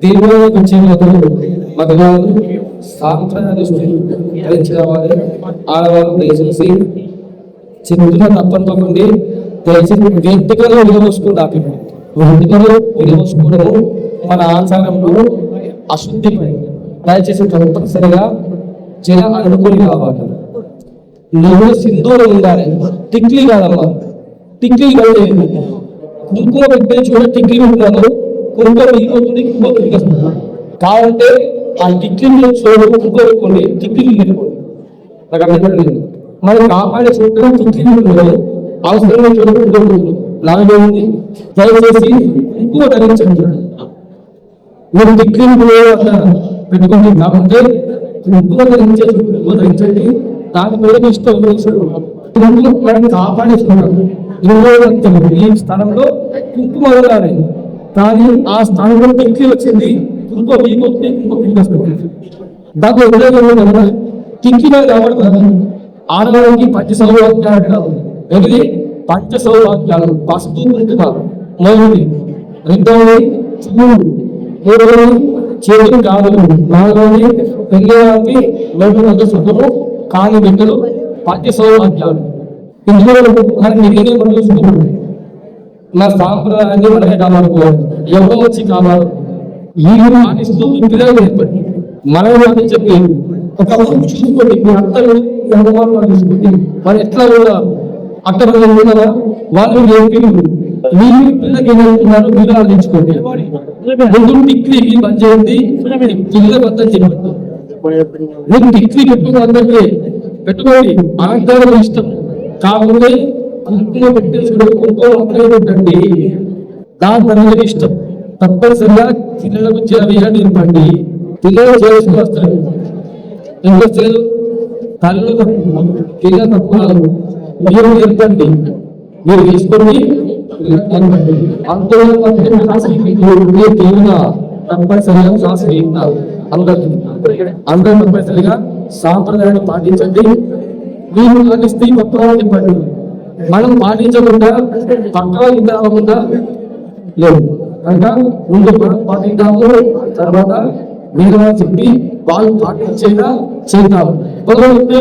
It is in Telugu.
దీనిలోకి వచ్చే మగవారు సాంప్రదాయ దృష్టిని ధరించిన వారు ఆడవారు దయచేసి చెప్తున్న తప్పనుకోకండి. దయచేసి వెంట్రుకలు విలువసుకుని ఆపండి. వెంట్రుకలు విలువసుకోవడము మన ఆచారంలో అశుద్ధి. దయచేసి తప్పనిసరిగా జన అనుకూలి కావాలి. నువ్వు సింధూరం ఉండాలి, టిక్లీ కాదమ్మా. టిక్లీ కంటే కుంకుమ పెట్టే చూడ టిక్లీ ఉంటాను, కుంకుమ మిగిలిపోతుంది, కుంకుమ మిగిలిస్తుంది. కావాలంటే ఆ టిక్లీలో చూడ కుంకుమ పెట్టుకోండి, టిక్లీ పెట్టుకోండి. నాకు అర్థం మనం కాపాడే చూడటం టిక్లీ ఉంటుంది, అవసరమైన చూడటం లాభం ఉంది. దయచేసి కుంకుమ ధరించండి. మీరు టిక్లీ పెట్టుకోండి కాబట్టి కుంకుమ ధరించండి. దాని మీద ఇష్టం కాపాడేసుకున్నాం. ఈ స్థానంలో కుంకుమ వదలాలి, కానీ ఆ స్థానంలో టిక్లీ వచ్చింది, కుంకుమ మిగిలిపోతుంది, కుంకుమ కింద వస్తుంది. దాంట్లో ఉదయం టిక్లీ కాబట్టి ఆడవారికి పంచసౌభాగ్యాలు ఎనిమిది పంచసౌభాగ్యాలు పసుపు కుంకుమ మొదటి, రెండవది చూడు, మూడవది చేతి కాదులు, నాలుగవది పెళ్ళి మెడ శుభ్రము కాని బిడ్డలు పంచసౌభాగ్యాలు. ఇందులో మనకి నేనే చూసుకుంటాడు. నా సాంప్రదాయాన్ని మనమే కావాలనుకోవాలి, ఎవరో వచ్చి కావాలి. ఈ పాటిస్తూ పిల్లలు ఏర్పడి మనమే చెప్పి ఒక చూసుకోండి. మీ అత్తలు చూసుకోండి, మరి ఎట్లా కూడా అక్కడ ఉన్నారా వాళ్ళు ఏపీ మీరు పిల్లలకి ఏమవుతున్నారు మీరు ఆలోచించుకోండి. ముందు టిక్లీ బంద్ చేయండి, పిల్లలు వద్దని చెప్పండి. మీరు టిక్లీ పెట్టుకుని అందరికీ పెట్టుకోండి, అలంకారం ఇష్టం కాకుండా కుంకుమ పెట్టేసుకుని కుంకుమ పెట్టండి, దాని తర్వాత ఇష్టం. తప్పనిసరిగా పిల్లలకు చేయాలి ఇవ్వండి. పిల్లలు చేసుకుని వస్తారు, ఇంకొస్తారు తల్లు తప్పు, పిల్లలు తప్పు మీరు ఇవ్వండి, మీరు తీసుకొని అంతలో తప్పనిసరిగా శ్వాస అందరూ తప్పనిసరిగా సాంప్రదాయాన్ని పాటించండి. మీరు పాటిస్తే పక్కన చెప్పండి. మనం పాటించకుండా పక్కన ఇవ్వకుండా లేదు కనుక ముందు మనం పాటిద్దాము, తర్వాత మీరు చెప్పి వాళ్ళు పాటించేలా చేద్దాం. భగవంతుడు